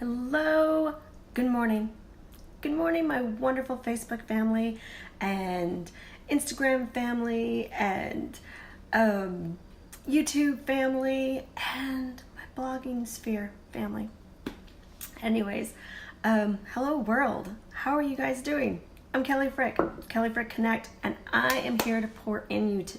Hello, good morning. Good morning, my wonderful Facebook family and Instagram family and YouTube family and my blogging sphere family. Anyways, hello world. How are you guys doing? I'm Kelly Frick, Kelly Frick Connect, and I am here to pour into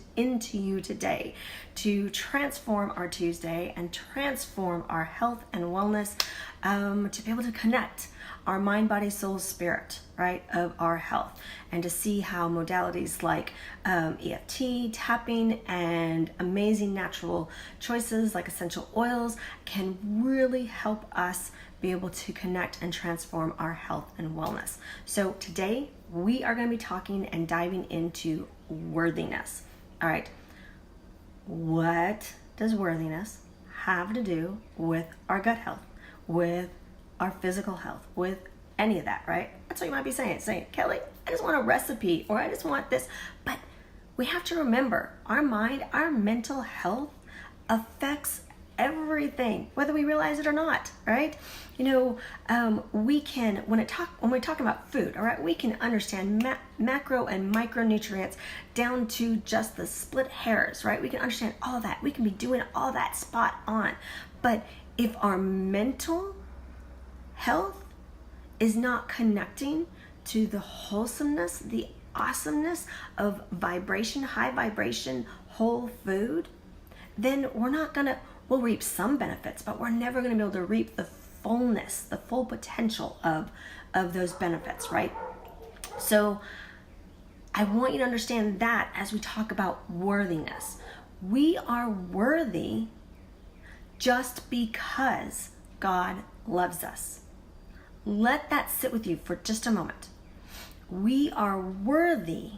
you today to transform our Tuesday and transform our health and wellness, to be able to connect our mind, body, soul, spirit, right, of our health, and to see how modalities like EFT, tapping, and amazing natural choices like essential oils can really help us be able to connect and transform our health and wellness. So today we are going to be talking and diving into worthiness. All right, what does worthiness have to do with our gut health, with our physical health, with any of that, right? That's what you might be saying, Kelly, I just want a recipe, or I just want this. But we have to remember, our mind, our mental health affects everything, whether we realize it or not, right? You know, we can, when we're talking about food, all right, we can understand macro and micronutrients down to just the split hairs, right? We can understand all that. We can be doing all that spot on. But if our mental health is not connecting to the wholesomeness, the awesomeness of vibration, high vibration, whole food, then we'll reap some benefits, but we're never going to be able to reap the fullness, the full potential of those benefits, right? So I want you to understand that as we talk about worthiness. We are worthy just because God loves us. Let that sit with you for just a moment. We are worthy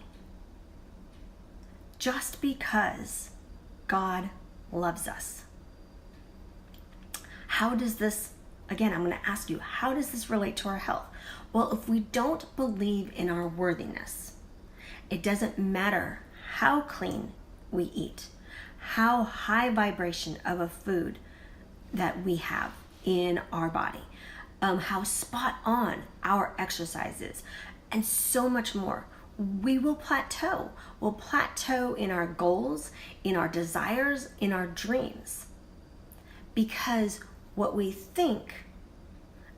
just because God loves us. How does this, again, I'm going to ask you, how does this relate to our health? Well, if we don't believe in our worthiness, it doesn't matter how clean we eat, how high vibration of a food that we have in our body, how spot on our exercise is, and so much more. We will plateau. We'll plateau in our goals, in our desires, in our dreams, because what we think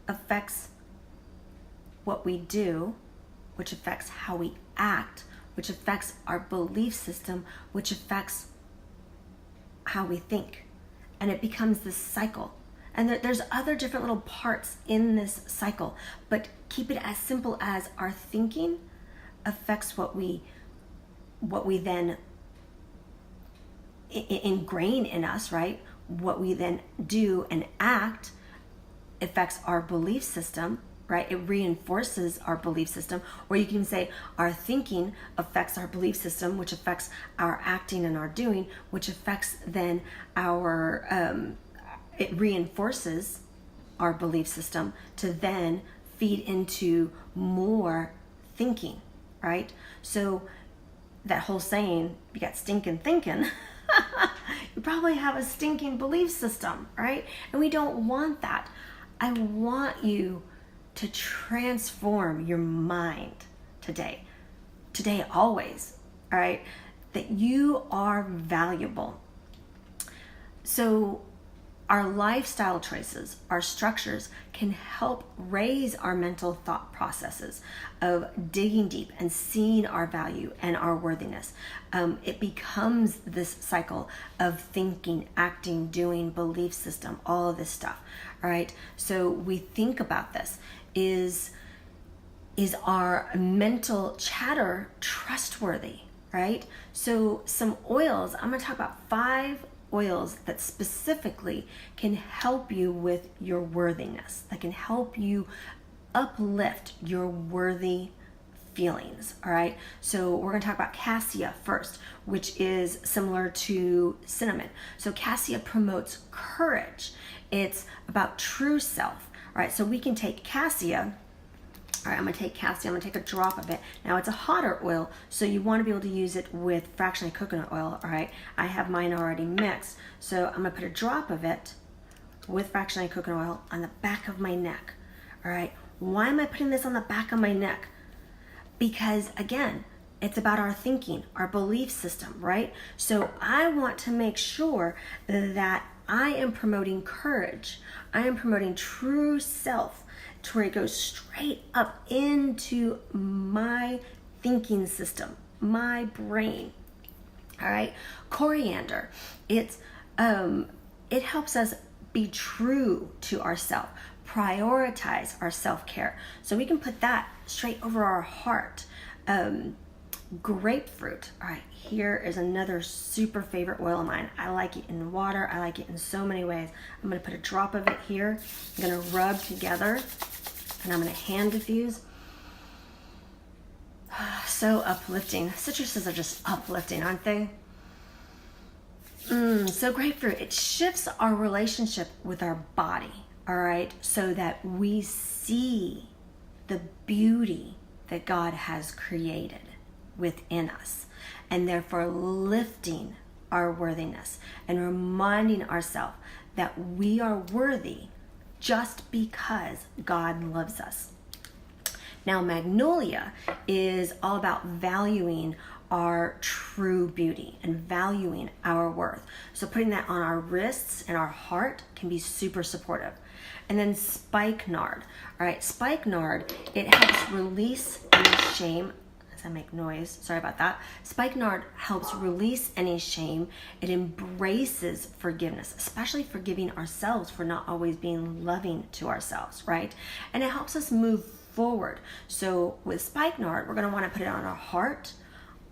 affects what we do, which affects how we act, which affects our belief system, which affects how we think. And it becomes this cycle. And there's other different little parts in this cycle, but keep it as simple as our thinking affects what we then ingrain in us, right? What we then do and act affects our belief system, right? It reinforces our belief system. Or you can say our thinking affects our belief system, which affects our acting and our doing, which affects then our, it reinforces our belief system to then feed into more thinking, right? So that whole saying, you got stinking thinking, you probably have a stinking belief system, right? And we don't want that. I want you to transform your mind today, always, all right? That you are valuable. So our lifestyle choices, our structures can help raise our mental thought processes of digging deep and seeing our value and our worthiness. It becomes this cycle of thinking, acting, doing, belief system, all of this stuff. All right. So we think about this. Is our mental chatter trustworthy? Right? So some oils, I'm going to talk about 5 oils that specifically can help you with your worthiness, that can help you uplift your worthy feelings. All right, so we're going to talk about cassia first, which is similar to cinnamon. So cassia promotes courage. It's about true self. All right, so we can take cassia. All right, I'm going to take cassia. I'm going to take a drop of it. Now, it's a hotter oil, so you want to be able to use it with fractionated coconut oil. All right, I have mine already mixed, so I'm going to put a drop of it with fractionated coconut oil on the back of my neck. All right. Why am I putting this on the back of my neck? Because again, it's about our thinking, our belief system, right? So I want to make sure that I am promoting courage. I am promoting true self to where it goes straight up into my thinking system, my brain. All right. Coriander, it helps us be true to ourselves, prioritize our self-care. So we can put that straight over our heart. Grapefruit. All right, here is another super favorite oil of mine. I like it in water. I like it in so many ways. I'm going to put a drop of it here. I'm going to rub together, and I'm going to hand diffuse. So uplifting. Citruses are just uplifting, aren't they? So grapefruit, it shifts our relationship with our body, all right, so that we see the beauty that God has created within us, and therefore lifting our worthiness and reminding ourselves that we are worthy just because God loves us. Now, magnolia is all about valuing our true beauty and valuing our worth. So putting that on our wrists and our heart can be super supportive. And then spikenard. All right, spikenard, it helps release any shame. As I make noise, sorry about that. Spikenard helps release any shame. It embraces forgiveness, especially forgiving ourselves for not always being loving to ourselves, right? And it helps us move forward. So with spikenard, we're going to want to put it on our heart,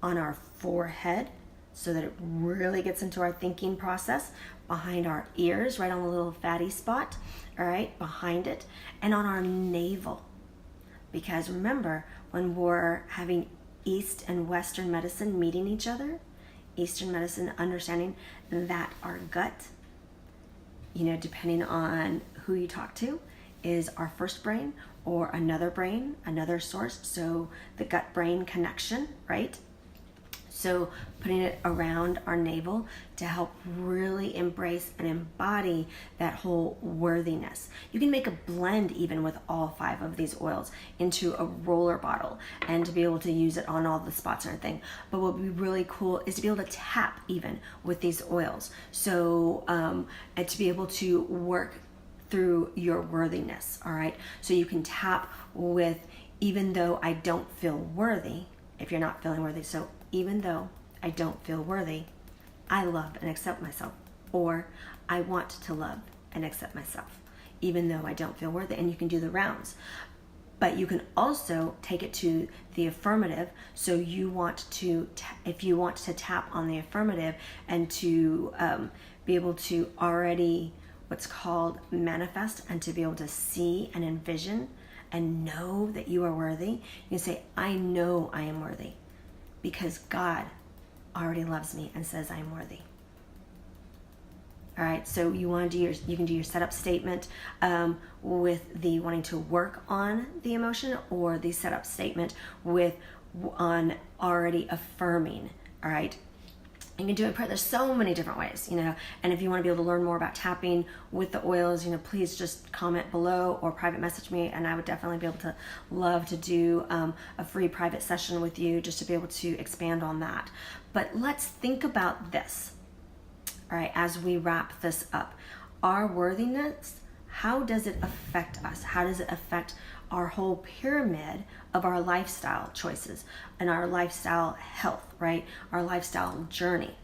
on our forehead, so that it really gets into our thinking process, behind our ears, right on the little fatty spot, all right, behind it, and on our navel. Because remember, when we're having East and Western medicine meeting each other, Eastern medicine understanding that our gut, depending on who you talk to, is our first brain or another brain, another source. So the gut-brain connection, right? So putting it around our navel to help really embrace and embody that whole worthiness. You can make a blend even with all 5 of these oils into a roller bottle and to be able to use it on all the spots and everything. But what would be really cool is to be able to tap even with these oils. So and to be able to work through your worthiness, all right? So you can tap with, even though I don't feel worthy, if you're not feeling worthy. So even though I don't feel worthy, I love and accept myself. Or I want to love and accept myself, even though I don't feel worthy. And you can do the rounds. But you can also take it to the affirmative. So you want to, if you want to tap on the affirmative and to be able to already what's called manifest, and to be able to see and envision and know that you are worthy, you can say, I know I am worthy because God already loves me and says I am worthy. All right, so you want to do you can do your setup statement with the wanting to work on the emotion, or the setup statement on already affirming. All right, you can do it. There's so many different ways, and if you want to be able to learn more about tapping with the oils, please just comment below or private message me, and I would definitely be able to love to do a free private session with you just to be able to expand on that. But let's think about this, all right, as we wrap this up. Our worthiness, how does it affect us? How does it affect our whole pyramid of our lifestyle choices and our lifestyle health, right? Our lifestyle journey.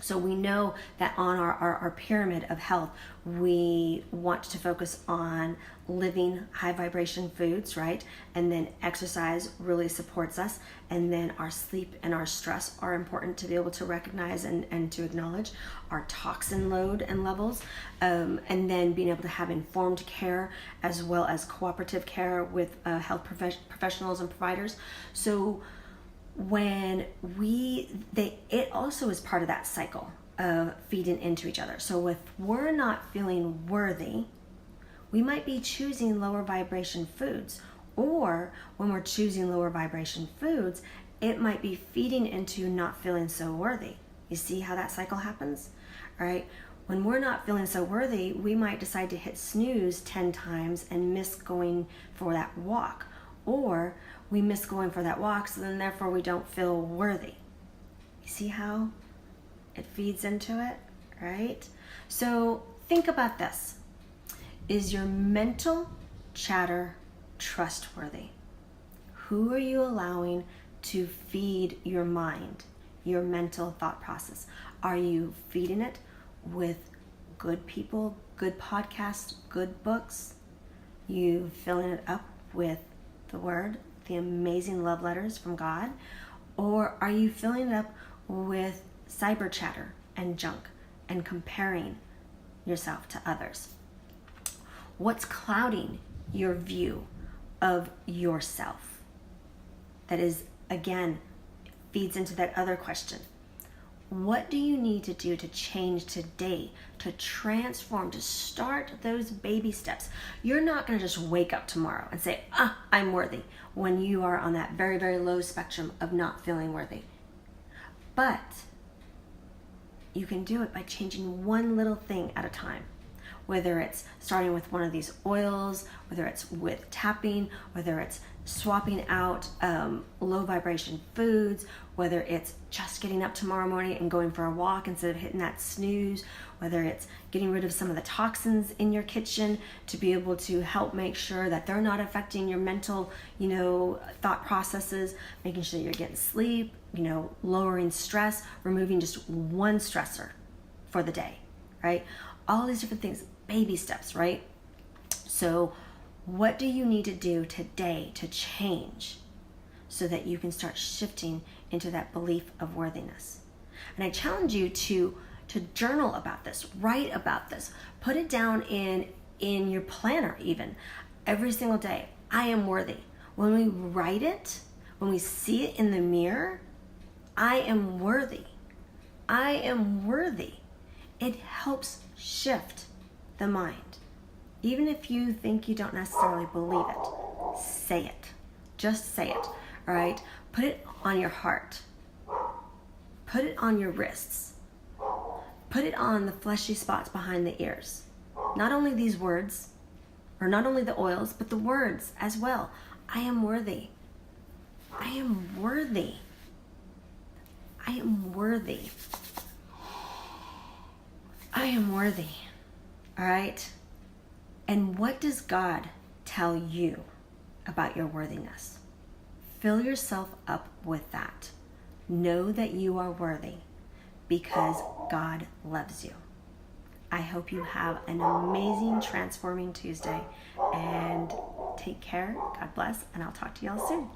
So we know that on our pyramid of health, we want to focus on living high vibration foods, right? And then exercise really supports us. And then our sleep and our stress are important to be able to recognize and to acknowledge. Our toxin load and levels. And then being able to have informed care as well as cooperative care with health professionals and providers. So when it also is part of that cycle of feeding into each other. So if we're not feeling worthy, we might be choosing lower vibration foods, or when we're choosing lower vibration foods, it might be feeding into not feeling so worthy. You see how that cycle happens? All right. When we're not feeling so worthy, we might decide to hit snooze 10 times and miss going for that walk. Or we miss going for that walk, so then therefore we don't feel worthy. You see how it feeds into it, right? So think about this. Is your mental chatter trustworthy? Who are you allowing to feed your mind, your mental thought process? Are you feeding it with good people, good podcasts, good books? You filling it up with the Word, the amazing love letters from God? Or are you filling it up with cyber chatter and junk and comparing yourself to others? What's clouding your view of yourself? That is, again, feeds into that other question. What do you need to do to change today, to transform, to start those baby steps? You're not going to just wake up tomorrow and say, I'm worthy, when you are on that very, very low spectrum of not feeling worthy. But you can do it by changing one little thing at a time. Whether it's starting with one of these oils, whether it's with tapping, whether it's swapping out low vibration foods, whether it's just getting up tomorrow morning and going for a walk instead of hitting that snooze, whether it's getting rid of some of the toxins in your kitchen to be able to help make sure that they're not affecting your mental, thought processes, making sure that you're getting sleep, lowering stress, removing just one stressor for the day, right? All these different things, baby steps, right? So what do you need to do today to change so that you can start shifting into that belief of worthiness? And I challenge you to journal about this, write about this, put it down in your planner even, every single day. I am worthy. When we write it, when we see it in the mirror, I am worthy. I am worthy. It helps shift the mind. Even if you think you don't necessarily believe it, say it. Just say it, all right? Put it on your heart. Put it on your wrists. Put it on the fleshy spots behind the ears. Not only these words, or not only the oils, but the words as well. I am worthy. I am worthy. I am worthy. I am worthy. All right? And what does God tell you about your worthiness? Fill yourself up with that. Know that you are worthy because God loves you. I hope you have an amazing transforming Tuesday, and take care. God bless, and I'll talk to y'all soon.